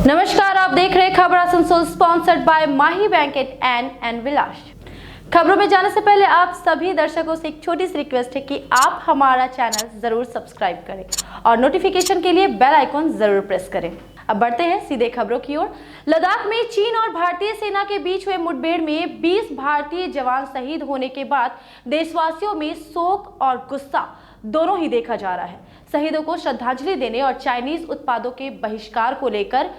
नमस्कार, आप देख रहे हैं खबर Asansol, sponsored by Mahi banquet and Vilas. खबरों में जाने से पहले आप सभी दर्शकों से एक छोटी सी रिक्वेस्ट है कि आप हमारा चैनल जरूर सब्सक्राइब करें और नोटिफिकेशन के लिए बेल आइकॉन जरूर प्रेस करें। अब बढ़ते हैं सीधे खबरों की ओर। लद्दाख में चीन और भारतीय सेना के बीच हुए मुठभेड़ में 20 भारतीय जवान शहीद होने के बाद देशवासियों में शोक और गुस्सा दोनों ही देखा जा रहा है। शहीदों को श्रद्धांजलि देने और चाइनीज उत्पादों के बहिष्कार को लेकर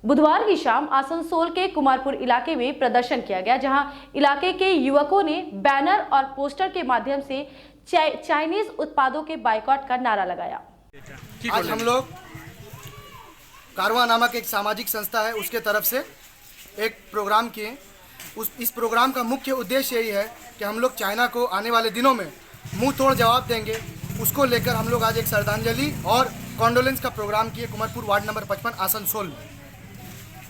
बुधवार की शाम आसनसोल के कुमारपुर इलाके में प्रदर्शन किया गया, जहां इलाके के युवकों ने बैनर और पोस्टर के माध्यम से चाइनीज उत्पादों के बाइकॉट का नारा लगाया। आज हम लोग कारवां नामक एक सामाजिक संस्था है, उसके तरफ से एक प्रोग्राम किए। इस प्रोग्राम का मुख्य उद्देश्य यही है कि हम लोग चाइना को आने वाले दिनों में मुंह तोड़ जवाब देंगे। उसको लेकर हम लोग आज एक श्रद्धांजलि और कॉन्डोलेंस का प्रोग्राम किए कुमारपुर वार्ड नंबर 55 आसनसोल में।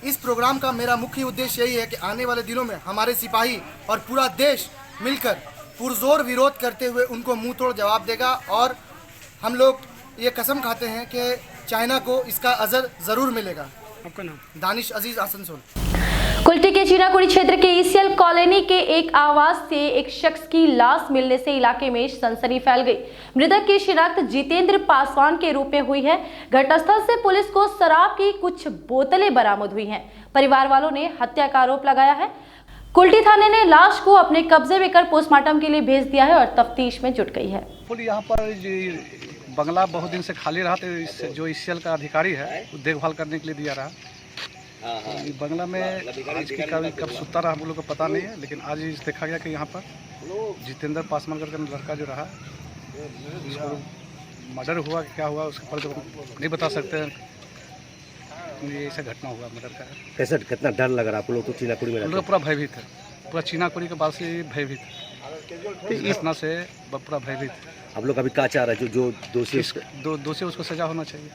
इस प्रोग्राम का मेरा मुख्य उद्देश्य यही है कि आने वाले दिनों में हमारे सिपाही और पूरा देश मिलकर पुरजोर विरोध करते हुए उनको मुंह तोड़ जवाब देगा और हम लोग ये कसम खाते हैं कि चाइना को इसका अजर ज़रूर मिलेगा। आपका नाम? दानिश अजीज, आसनसोल। कुल्टी के चीनाकुड़ी क्षेत्र के ईसीएल कॉलोनी के एक आवास से एक शख्स की लाश मिलने से इलाके में सनसनी फैल गई। मृतक की शिनाख्त जितेंद्र पासवान के रूप में हुई है। घटनास्थल से पुलिस को शराब की कुछ बोतलें बरामद हुई हैं। परिवार वालों ने हत्या का आरोप लगाया है। कुल्टी थाने ने लाश को अपने कब्जे में कर पोस्टमार्टम के लिए भेज दिया है और तफ्तीश में जुट गई है। यहाँ पर बंगला बहुत दिन से खाली रहा, तो जो ईसीएल का अधिकारी है वो देखभाल करने के लिए दिया रहा। बंगला में आज की कब सुता रहा हम लोग को पता नहीं है, लेकिन आज देखा गया कि यहाँ पर जितेंद्र पासवान करके लड़का जो रहा, उसको मर्डर हुआ कि क्या हुआ उसके पर तो नहीं बता सकते हैं। ये ऐसा घटना हुआ मर्डर का। कैसा कितना डर लग रहा है आप लोग? तो चीनाकुड़ी में लोग पूरा भयभीत है, पूरा चीनाकुड़ी के बाद से भयभीत है। इस घटना से पूरा भयभीत है। आप लोग अभी क्या चाह रहे हैं? जो दोषी उसको सजा होना चाहिए।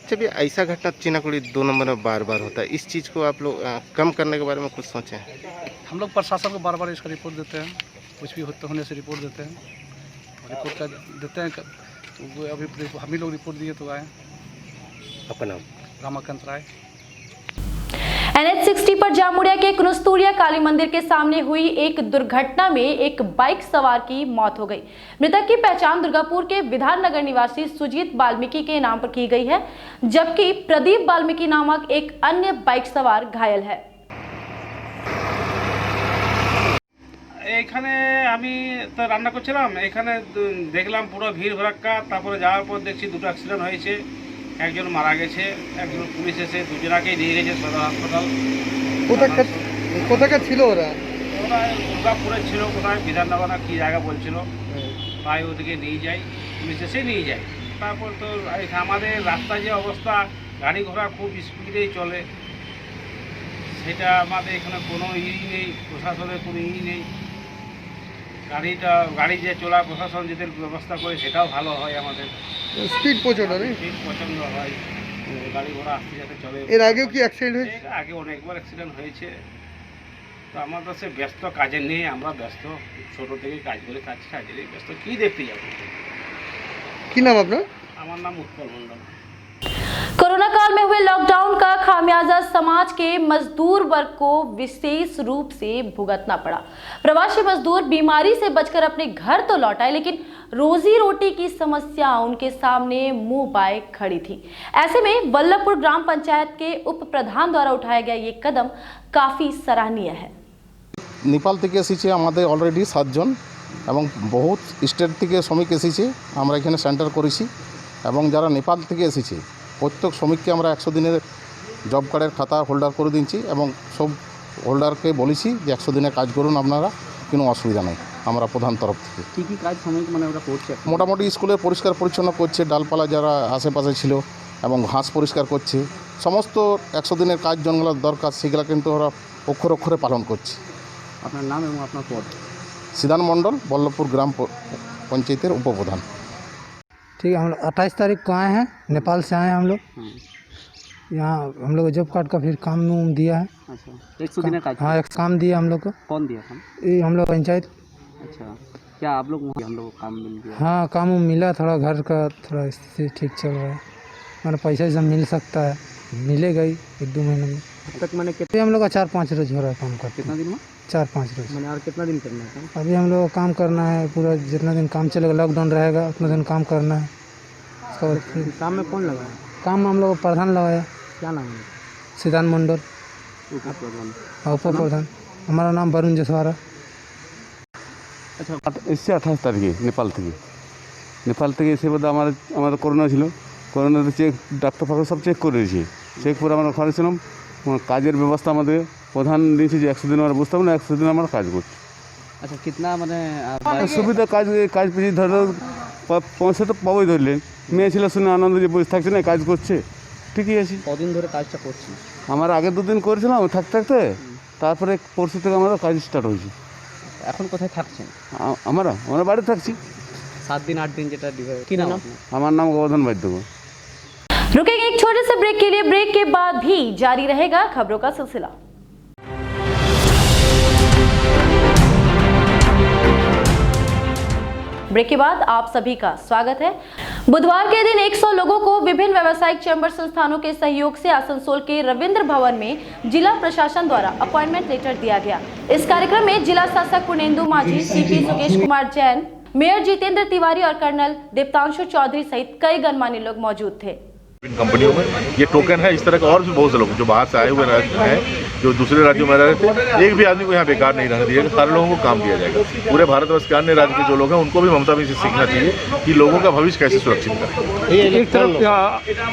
जब ये ऐसा घटना चीनाकुड़ी 2 नंबर में बार बार होता है, इस चीज़ को आप लोग कम करने के बारे में कुछ सोचें? हम लोग प्रशासन को बार बार इसका रिपोर्ट देते हैं, कुछ भी होने से रिपोर्ट देते हैं, रिपोर्ट का देते हैं। तो अभी हम ही लोग रिपोर्ट दिए तो आए। आपका नाम? रामाकांत राय। NH60 पर जामुड़िया के कुनस्तुरिया काली मंदिर के सामने हुई एक दुर्घटना में एक बाइक सवार की मौत हो गई। मृतक की पहचान दुर्गापुर के विधाननगर निवासी सुजीत वाल्मीकि के नाम पर की गई है, जबकि प्रदीप वाल्मीकि नामक एक अन्य बाइक सवार घायल है। এখানে আমি তো রান্না করছিলাম, এখানে দেখলাম পুরো ভিড় ভড়াক্কা। তারপরে যাওয়ার পর দেখছি দুটো অ্যাক্সিডেন্ট হয়েছে, একজন মারা গেছে, একজন পুলিশ এসে দুজনাকেই নিয়ে গেছে সদর হাসপাতাল। কোথাকার ছিল ওরা? ওরা দুর্গাপুরে ছিল, কোথায় বিধাননগর না কী জায়গা বলছিল, তাই ওদিকে নিয়ে যাই, পুলিশ এসে নিয়ে যায়। তারপর তো আমাদের রাস্তায় যে অবস্থা, গাড়ি ঘোড়া খুব স্পিডেই চলে, সেটা আমাদের এখানে কোনো নেই, প্রশাসনের কোনো নেই। গাড়ি যে চলা প্রশাসন যদি ব্যবস্থা করে সেটাও ভালো হয়। আমাদের স্পিড প্রচন্ড নেই, স্পিড প্রচণ্ড হয়, গাড়ি ঘোড়া আসতে যাতে চলে। এর আগেও কি অ্যাক্সিডেন্ট হয়েছে? আগে অনেকবার অ্যাক্সিডেন্ট হয়েছে। তো আমরা তো সে ব্যস্ত কাজে নিয়ে, আমরা ব্যস্ত, ছোটো থেকে কাজ করে কাজে ব্যস্ত, কী দেখতে যাবো। কি নাম আপনার? আমার নাম उत्पल मंडल। कोरोना काल में हुए लॉकडाउन का खामियाजा समाज के मजदूर वर्ग को विशेष रूप से भुगतना पड़ा। प्रवासी मजदूर बीमारी से बचकर अपने घर तो लौट आए, लेकिन रोजी रोटी की समस्या उनके सामने मुंह बाए खड़ी थी। ऐसे में वल्लभपुर ग्राम पंचायत के उप प्रधान द्वारा उठाया गया ये कदम काफी सराहनीय है। नेपाल থেকে এসেছে আমাদের অলরেডি 7 জন এবং বহুত স্টেট থেকে শ্রমিক এসেছে। আমরা এখানে সেন্টার করেছি এবং যারা নেপাল থেকে এসেছে প্রত্যেক শ্রমিককে আমরা 100 দিনের জব কার্ডের খাতা হোল্ডার করে দিচ্ছি এবং সব হোল্ডারকে বলেছি যে 100 দিনে কাজ করুন, আপনারা কোনো অসুবিধা নেই। আমরা প্রধান তরফ থেকে কী কী কাজ শ্রমিক মানে ওরা করছে? মোটামুটি স্কুলে পরিষ্কার পরিচ্ছন্ন করছে, ডালপালা যারা আশেপাশে ছিল এবং ঘাস পরিষ্কার করছে। সমস্ত 100 দিনের কাজ যেগুলো দরকার সেগুলো কিন্তু ওরা অক্ষরে অক্ষরে পালন করছে। আপনার নাম এবং আপনার পদ? সিদ্ধান মণ্ডল, বল্লভপুর গ্রাম पंचायतेर उपप्रधान। ठीक है, हम लोग 28 तारीख को आए हैं, नेपाल से आए हैं हम लोग। यहाँ हम लोग जॉब कार्ड का फिर काम दिया है। अच्छा, 100 दिन का? हाँ, एक काम दिया हम लोग को। कौन दिया काम? ये हम लोग पंचायत। अच्छा, क्या आप लोग हम लोग को काम मिल गया? हाँ, काम मिला, थोड़ा घर का थोड़ा स्थिति ठीक चल रहा है, मतलब पैसा सब मिल सकता है। मिलेगा ही 1-2 महीने में। तक मैंने अभी हम लोग का 4-5 रोज हो रहा है काम करते कितना दिन में 4-5 रोज। मैंने और कितना दिन करना है काम? अभी हम लोग को काम करना है पूरा, जितना दिन काम चलेगा, लॉकडाउन रहेगा उतना दिन काम करना है। उसके बाद फिर काम में कौन लगा है? काम में हम लोग को प्रधान लगाया, क्या नाम है? सिद्धांत मंडल प्रधान। उप प्रधान। हमारा नाम वरुण जसवारा। এসছে 28 তারিখে নেপাল থেকে এসে বোধ আমাদের করোনা ছিল, করোনাতে চেক ডাক্তার ফাক্তার সব চেক করেছি, চেক করে আমরা ঘরে ছিলাম। কাজের ব্যবস্থা আমাদের প্রধান দিয়েছে যে 100 দিন আমরা বুঝতে পারি না, 100 দিন আমরা কাজ করছি। अच्छा कितना मैंने সুবিধা কাজ পেয়েছি, ধরো পয়সা তো পাবোই ধরলেন, মেয়ে ছিল শুনে আনন্দ যে বসে থাকছে না, কাজ করছে, ঠিকই আছে। কদিন ধরে কাজটা করছি? আমার আগে 2 দিন করেছিলাম থাকতে, তারপরে পরশু থেকে আমাদের কাজ স্টার্ট হয়েছে। এখন কোথায় থাকছেন? আমরা বাড়ি থাকছি 7 दिन 8 दिन যেটা কি নাম? আমার নাম গোবর্ধন বাদ্য। रुकेंगे एक छोटे से ब्रेक के लिए। ब्रेक के बाद भी जारी रहेगा खबरों का सिलसिला। ब्रेक के बाद आप सभी का स्वागत है। बुधवार के दिन 100 लोगों को विभिन्न व्यावसायिक चैम्बर संस्थानों के सहयोग से आसनसोल के रविंद्र भवन में जिला प्रशासन द्वारा अपॉइंटमेंट लेटर दिया गया। इस कार्यक्रम में जिला शासक पुर्णेंदु माझी, सीपी सुकेश कुमार जैन, मेयर जितेंद्र तिवारी और कर्नल दीप्तांशु चौधरी सहित कई गणमान्य लोग मौजूद थे। इन कंपनियों में ये टोकन है। इस तरह के और भी बहुत से लोग जो बाहर से आए हुए हैं, जो दूसरे राज्यों में रह रहे थे, एक भी आदमी को यहाँ बेकार नहीं रहने दिया। सारे लोगों को काम दिया जाएगा। पूरे भारतवर्ष के अन्य राज्य के जो लोग हैं उनको भी ममता में से सीखना चाहिए कि लोगों का भविष्य कैसे सुरक्षित करें। एक तरफ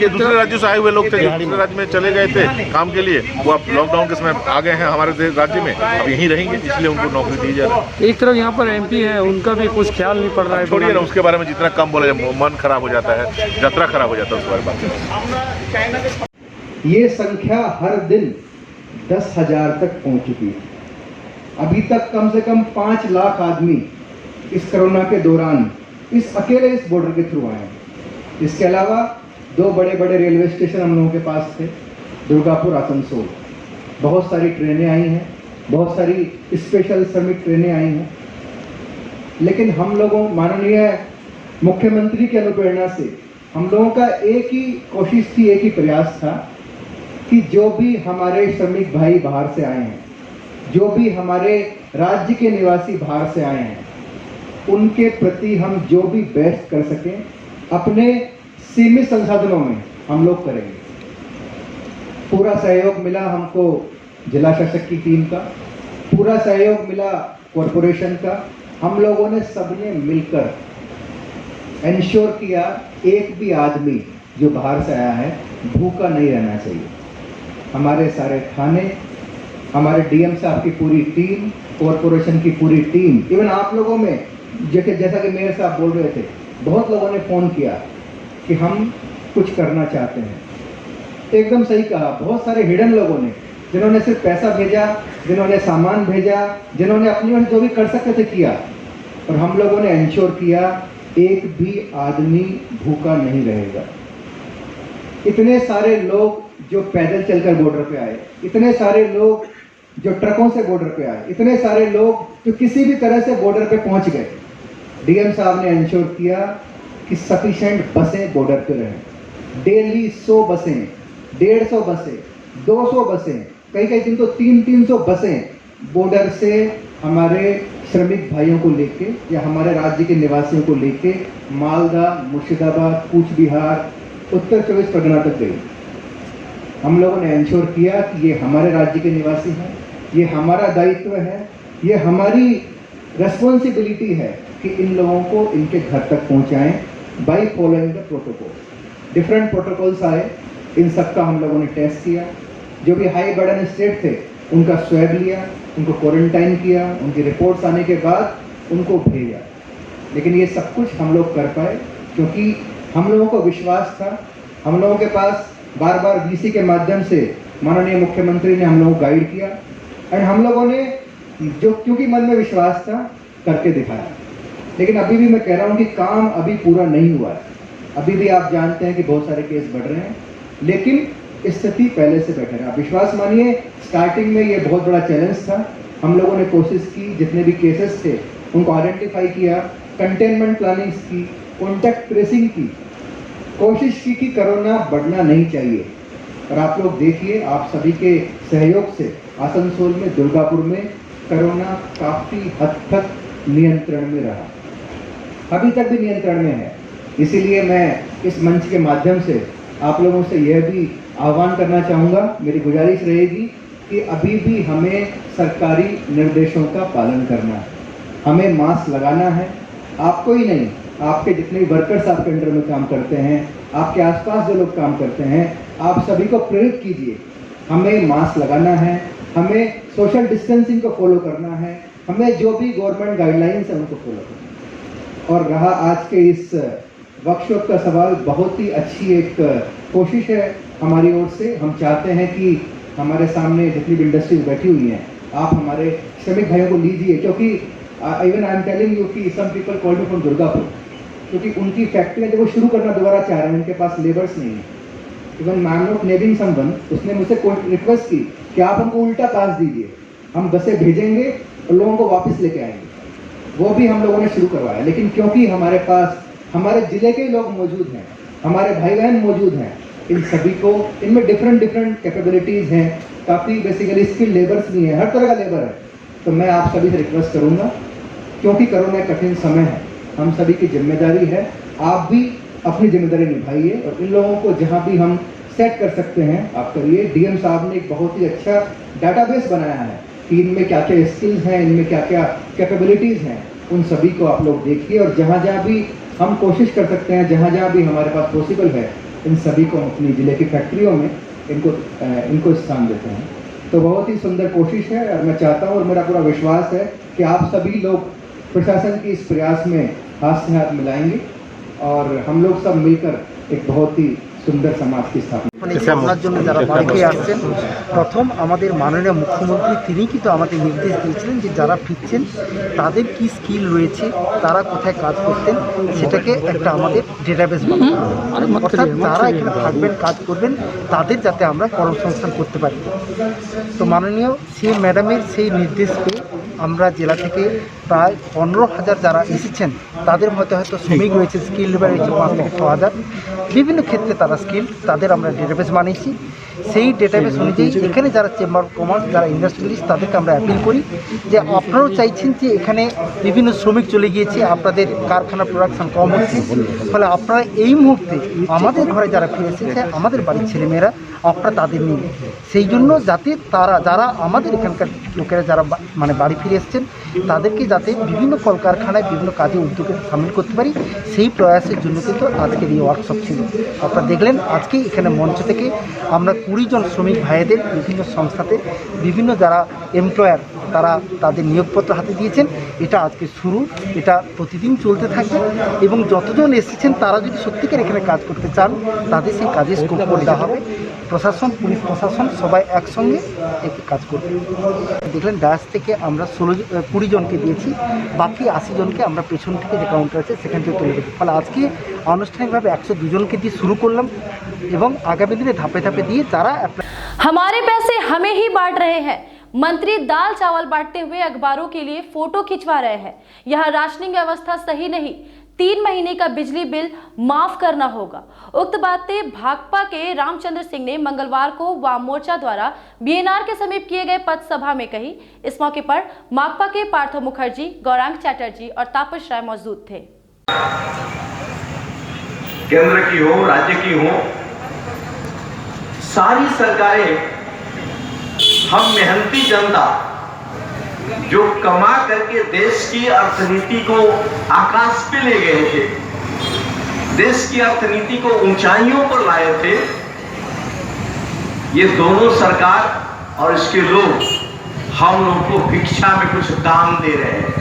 ये दूसरे राज्यों से आए हुए लोग थे, जो दूसरे राज्य में चले गए थे काम के लिए, वो अब लॉकडाउन के समय आ गए हैं हमारे राज्य में, अब यहीं रहेंगे, इसलिए उनको नौकरी दी जा रही है। एक तरफ यहाँ पर MP है, उनका भी कुछ ख्याल नहीं पड़ रहा है। छोड़िए ना, उसके बारे में जितना कम बोला जाए मन खराब हो जाता है, यात्रा खराब हो जाता है, उस बारे में बात। ये संख्या हर दिन 10,000 तक पहुंच चुकी है। अभी तक कम से कम 5 लाख आदमी इस कोरोना के दौरान इस बॉर्डर के थ्रू आए हैं। इसके अलावा 2 बड़े बड़े रेलवे स्टेशन हम लोगों के पास थे, दुर्गापुर, आसनसोल। बहुत सारी ट्रेनें आई हैं, बहुत सारी स्पेशल श्रमिक ट्रेनें आई हैं, लेकिन हम लोगों माननीय मुख्यमंत्री की अनुप्रेरणा से हम लोगों का एक ही कोशिश थी, एक ही प्रयास था कि जो भी हमारे श्रमिक भाई बाहर से आए हैं, जो भी हमारे राज्य के निवासी बाहर से आए हैं, उनके प्रति हम जो भी बेस्ट कर सकें अपने सीमित संसाधनों में हम लोग करेंगे। पूरा सहयोग मिला हमको जिला शासक की टीम का, पूरा सहयोग मिला कॉरपोरेशन का। हम लोगों ने सबने मिलकर इंश्योर किया एक भी आदमी जो बाहर से आया है भूखा नहीं रहना चाहिए। हमारे सारे थाने, हमारे DM साहब की पूरी टीम, कॉरपोरेशन की पूरी टीम, इवन आप लोगों में जैसा कि मेयर साहब बोल रहे थे, बहुत लोगों ने फ़ोन किया कि हम कुछ करना चाहते हैं। एकदम सही कहा, बहुत सारे हिडन लोगों ने, जिन्होंने सिर्फ पैसा भेजा, जिन्होंने सामान भेजा, जिन्होंने अपनी ओर जो भी कर सकते थे किया, और हम लोगों ने इंश्योर किया एक भी आदमी भूखा नहीं रहेगा। इतने सारे लोग जो पैदल चलकर बॉर्डर पे आए, इतने सारे लोग जो ट्रकों से बॉर्डर पे आए, इतने सारे लोग जो किसी भी तरह से बॉर्डर पे पहुंच गए, DM साहब ने इंश्योर किया कि सफिशिएंट बसें बॉर्डर पे रहें। डेली 100 बसें, 150 बसें, 200 बसें, कई दिन तो 300 बसें बॉर्डर से हमारे श्रमिक भाइयों को लेके या हमारे राज्य के निवासियों को लेके मालदा, मुर्शिदाबाद, कूच बिहार, उत्तर 24 परगना तक गई। हम लोगों ने इंश्योर किया कि ये हमारे राज्य के निवासी हैं, ये हमारा दायित्व है, ये हमारी रेस्पॉन्सिबिलिटी है कि इन लोगों को इनके घर तक पहुंचाएं by following the protocol. Different protocols आए, इन सबका हम लोगों ने टेस्ट किया। जो भी हाई बर्डन स्टेट थे उनका स्वैब लिया, उनको क्वारंटाइन किया, उनकी रिपोर्ट्स आने के बाद उनको भेजा। लेकिन ये सब कुछ हम लोग कर पाए क्योंकि हम लोगों को विश्वास था। हम लोगों के पास बार बार VC के माध्यम से माननीय मुख्यमंत्री ने हम लोगों को गाइड किया, और हम लोगों ने जो क्योंकि मन में विश्वास था करके दिखाया। लेकिन अभी भी मैं कह रहा हूँ कि काम अभी पूरा नहीं हुआ है। अभी भी आप जानते हैं कि बहुत सारे केस बढ़ रहे हैं, लेकिन स्थिति पहले से बेटर है। आप विश्वास मानिए, स्टार्टिंग में ये बहुत बड़ा चैलेंज था। हम लोगों ने कोशिश की, जितने भी केसेस थे उनको आइडेंटिफाई किया, कंटेनमेंट प्लानिंग की, कॉन्टैक्ट ट्रेसिंग की, कोशिश की कि कोरोना बढ़ना नहीं चाहिए। और आप लोग देखिए, आप सभी के सहयोग से आसनसोल में, दुर्गापुर में कोरोना काफ़ी हद तक नियंत्रण में रहा, अभी तक भी नियंत्रण में है। इसीलिए मैं इस मंच के माध्यम से आप लोगों से यह भी आह्वान करना चाहूँगा, मेरी गुजारिश रहेगी कि अभी भी हमें सरकारी निर्देशों का पालन करना है, हमें मास्क लगाना है। आपको ही नहीं, आपके जितने वर्कर्स आपके अंडर में काम करते हैं, आपके आसपास जो लोग काम करते हैं, आप सभी को प्रेरित कीजिए, हमें मास्क लगाना है, हमें सोशल डिस्टेंसिंग को फॉलो करना है, हमें जो भी गवर्नमेंट गाइडलाइंस है उनको फॉलो करना है। और रहा आज के इस वर्कशॉप का सवाल, बहुत ही अच्छी एक कोशिश है हमारी ओर से। हम चाहते हैं कि हमारे सामने जितनी भी इंडस्ट्रीज बैठी हुई हैं, आप हमारे श्रमिक भाइयों को लीजिए, क्योंकि even I am telling you कि some people call me from Durgapur, क्योंकि उनकी फैक्ट्रियाँ जब वो शुरू करना दोबारा चाह रहे हैं, उनके पास लेबर्स नहीं है। Even I am not naming someone, उसने मुझसे रिक्वेस्ट की कि आप हमको उल्टा पास दीजिए, हम बसें भेजेंगे और लोगों को वापस लेके आएंगे। वो भी हम लोगों ने शुरू करवाया, लेकिन क्योंकि हमारे पास हमारे ज़िले के लोग मौजूद हैं, हमारे भाई बहन मौजूद हैं, इन सभी को, इनमें डिफरेंट कैपेबिलिटीज़ हैं, काफ़ी बेसिकली स्किल लेबर्स भी हैं, हर तरह का लेबर है। तो मैं आप सभी से रिक्वेस्ट करूँगा, क्योंकि कोरोना कठिन समय है, हम सभी की जिम्मेदारी है, आप भी अपनी जिम्मेदारी निभाइए और इन लोगों को जहाँ भी हम सेट कर सकते हैं आप करिए। डीएम साहब ने एक बहुत ही अच्छा डाटाबेस बनाया है कि इनमें क्या क्या स्किल्स हैं, इनमें क्या क्या कैपेबिलिटीज़ हैं, उन सभी को आप लोग देखिए और जहाँ जहाँ भी हम कोशिश कर सकते हैं, जहाँ जहाँ भी हमारे पास पॉसिबल है, इन सभी को अपनी ज़िले की फैक्ट्रियों में इनको स्थान देते हैं। तो बहुत ही सुंदर कोशिश है और मैं चाहता हूँ और मेरा पूरा विश्वास है कि आप सभी लोग प्रशासन की इस प्रयास में हाथ से हाथ मिलाएंगे और हम लोग सब मिलकर एक बहुत ही সুন্দর সমাজ কি স্থাপন আপনার জন্য যারা বাড়িতে আসছেন। প্রথম আমাদের মাননীয় মুখ্যমন্ত্রী তিনি কিন্তু আমাদের নির্দেশ দিয়েছিলেন যে যারা ফিরছেন তাদের কি স্কিল রয়েছে, তারা কোথায় কাজ করতেন, সেটাকে একটা আমাদের ডেটাবেস বানাতে হবে। অর্থাৎ যারা এখানে থাকবেন, কাজ করবেন, তাদের যাতে আমরা কর্মসংস্থান করতে পারি। তো মাননীয় সেই ম্যাডামের সেই নির্দেশ পেয়ে আমরা জেলা থেকে প্রায় 15,000 যারা এসেছেন তাদের মধ্যে হয়তো শ্রমিক রয়েছে, স্কিল লেবার রয়েছে 5 থেকে 6,000, বিভিন্ন ক্ষেত্রে তারা স্কিল, তাদের আমরা ডেটাবেস বানিয়েছি। সেই ডেটাবেস অনুযায়ী এখানে যারা চেম্বার অফ কমার্স, যারা ইন্ডাস্ট্রিয়ালিস্ট, তাদেরকে আমরা অ্যাপিল করি যে আপনারাও চাইছেন যে এখানে বিভিন্ন শ্রমিক চলে গিয়েছে, আপনাদের কারখানার প্রোডাকশান কম হচ্ছে, ফলে আপনারা এই মুহূর্তে আমাদের ঘরে যারা ফিরে এসেছে, আমাদের বাড়ির ছেলেমেয়েরা, আপনারা তাদের নিন। সেই জন্য যাতে তারা, যারা আমাদের এখানকার লোকেরা যারা মানে বাড়ি ফিরে এসছেন, তাদেরকে যাতে বিভিন্ন কলকারখানায় বিভিন্ন কাজে উদ্যোগে সামিল করতে পারি, সেই প্রয়াসের জন্য কিন্তু আজকের এই ওয়ার্কশপ ছিল। আপনারা দেখলেন আজকে এখানে মঞ্চ থেকে আমরা 20 জন শ্রমিক ভাইদের বিভিন্ন সংস্থাতে বিভিন্ন যারা এমপ্লয়ার তারা তাদের নিয়োগপত্র হাতে দিয়েছেন। এটা আজকে শুরু, এটা প্রতিদিন চলতে থাকবে এবং যতজন এসেছেন তারা যদি সত্যিকার এখানে কাজ করতে চান তাদের সেই কাজে স্কোপ করে দেওয়া হবে। প্রশাসন, পুলিশ প্রশাসন সবাই একসঙ্গে একে কাজ করবে। দেখলেন ডায়াস থেকে আমরা 20 জনকে দিয়েছি, বাকি 80 জনকে আমরা পেছন থেকে যে কাউন্টার আছে সেখান থেকে তুলে দেবো। ফলে আজকে আনুষ্ঠানিকভাবে 102 জনকে দিয়ে শুরু করলাম এবং আগামী দিনে ধাপে ধাপে দিয়ে যারা हमारे पैसे हमें ही बांट रहे हैं। मंत्री दाल चावल बांटते हुए अखबारों के लिए फोटो खिंचवा रहे हैं। यह राशनिंग व्यवस्था सही नहीं, 3 महीने का बिजली बिल माफ करना होगा। उक्त बातें भाकपा के रामचंद्र सिंह ने मंगलवार को वाम मोर्चा द्वारा बीएनआर के समीप किए गए पथ सभा में कही। इस मौके पर माकपा के पार्थ मुखर्जी, गौरांग चैटर्जी और तापस राय मौजूद थे। केंद्र की हो, राज्य की हो, सारी सरकारें हम मेहनती जनता जो कमा करके देश की अर्थनीति को आकाश पे ले गए थे, देश की अर्थनीति को ऊंचाइयों पर लाए थे, ये दोनों सरकार और इसके लोग हम लोगों को भिक्षा में कुछ दान दे रहे हैं।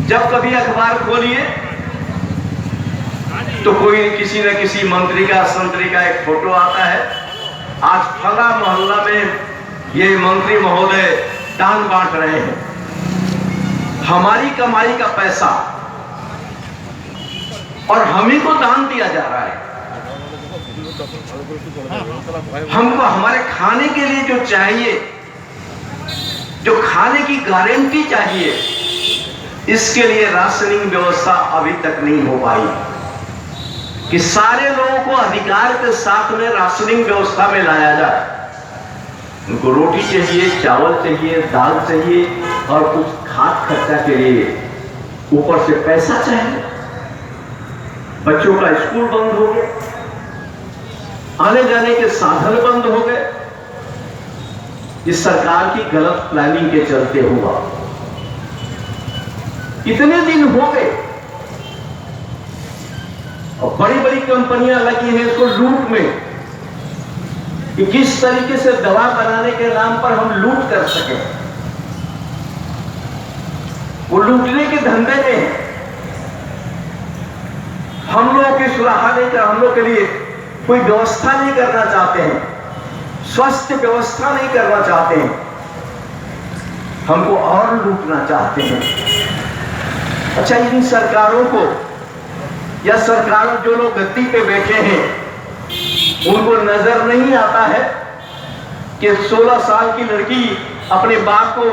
जब कभी अखबार खोलिए तो कोई किसी न किसी मंत्री का, संतरी का एक फोटो आता है। आज फला मोहल्ला में ये मंत्री महोदय दान बांट रहे हैं। हमारी कमाई का पैसा और हमें को दान दिया जा रहा है। हमको हमारे खाने के लिए जो चाहिए, जो खाने की गारंटी चाहिए, इसके लिए राशनिंग व्यवस्था अभी तक नहीं हो पाई। कि सारे लोगों को अधिकार के साथ में राशनिंग व्यवस्था में लाया जाए। उनको रोटी चाहिए, चावल चाहिए, दाल चाहिए और कुछ खाद खर्चा के लिए ऊपर से पैसा चाहिए। बच्चों का स्कूल बंद हो गया, आने जाने के साधन बंद हो गए। इस सरकार की गलत प्लानिंग के चलते हुआ। इतने दिन हो गए और बड़ी बड़ी कंपनियां लगी हैं इसको लूट में, कि किस तरीके से दवा बनाने के नाम पर हम लूट कर सके। वो लूटने के धंधे में है। हम लोगों की सुराहा नहीं कर, हम लोग के लिए कोई व्यवस्था नहीं करना चाहते हैं, स्वस्थ व्यवस्था नहीं करना चाहते हैं, हमको और लूटना चाहते हैं। अच्छा, इन सरकारों को या सरकार जो लोग गद्दी पे बैठे हैं उनको नजर नहीं आता है कि 16 साल की लड़की अपने बाप को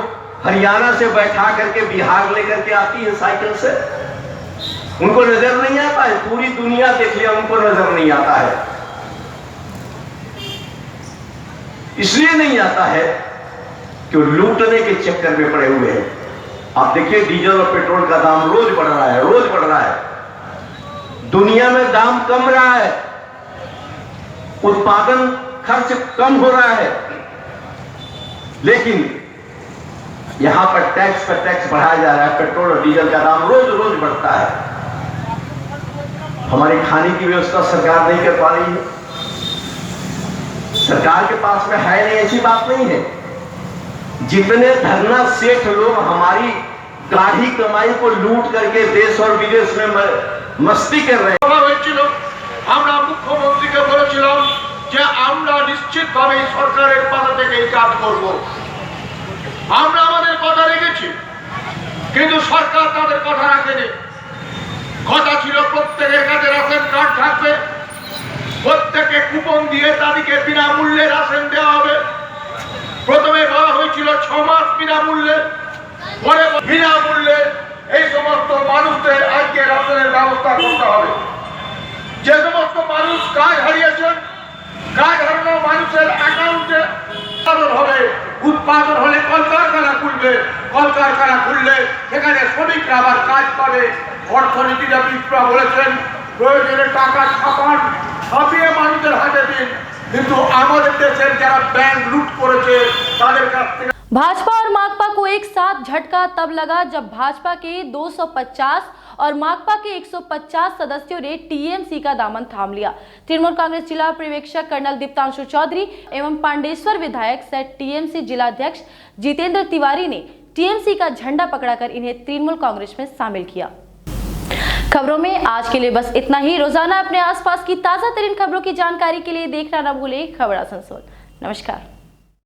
हरियाणा से बैठा करके बिहार लेकर के आती है साइकिल से। उनको नजर नहीं आता है। पूरी दुनिया देख लिया, उनको नजर नहीं आता है। इसलिए नहीं आता है कि लूटने के चक्कर में पड़े हुए हैं। आप देखिए डीजल और पेट्रोल का दाम रोज बढ़ रहा है, रोज बढ़ रहा है। दुनिया में दाम कम रहा है, उत्पादन खर्च कम हो रहा है, लेकिन यहां पर टैक्स पर टैक्स बढ़ाया जा रहा है। पेट्रोल और डीजल का दाम रोज रोज बढ़ता है। हमारी खाने की व्यवस्था सरकार नहीं कर पा रही है। सरकार के पास में है नहीं, ऐसी बात नहीं है। जितने धरना सेठ लोग हमारी गाढ़ी कमाई को लूट करके देश और विदेश में मस्ती कर रहे हैं। আমরা মুখ্যমন্ত্রীকে বলেছিলাম যে আমরা নিশ্চিতভাবে এই সরকারের পক্ষ থেকে এই কাজ করব। আমরা আমাদের কথা রেখেছি, কিন্তু সরকার তাদের কথা রাখেনি। কথা ছিল প্রত্যেকের কাছে রাশন কার্ড থাকবে, প্রত্যেকে কুপন দিয়ে তাদেরকে বিনামূল্যে রাশন দেওয়া হবে। প্রথমে বলা হয়েছিল 6 মাস বিনামূল্যে, পরে বিনামূল্যে এই সমস্ত মানুষদের আজকে রাশনের ব্যবস্থা করতে হবে। যে সমস্ত মানুষ কাজ হারিয়েছেন, কাজ হারানো মানুষের অ্যাকাউন্টে উৎপাদন হবে। উৎপাদন হলে কলকারখানা খুলবে, কলকারখানা খুললে সেখানে শ্রমিকরা আবার কাজ পাবে। অর্থনীতিবিদরা বলেছেন প্রয়োজনে টাকা ছাপিয়ে মানুষের হাতে দিন, কিন্তু আমাদের দেশের যারা ব্যাংক লুট করেছে তাদের কাছ থেকে। भाजपा और माकपा को एक साथ झटका तब लगा जब भाजपा के 250 और माकपा के 150 सदस्यों ने टीएमसी का दामन थाम लिया। तृणमूल कांग्रेस जिला पर्यवेक्षक कर्नल दीप्तांशु चौधरी एवं पांडेश्वर विधायक सह टीएमसी जिलाध्यक्ष जितेंद्र तिवारी ने टीएमसी का झंडा पकड़ाकर इन्हें तृणमूल कांग्रेस में शामिल किया। खबरों में आज के लिए बस इतना ही। रोजाना अपने आसपास की ताजा तरीन खबरों की जानकारी के लिए देखना न भूलें खबर आसनसोल। नमस्कार।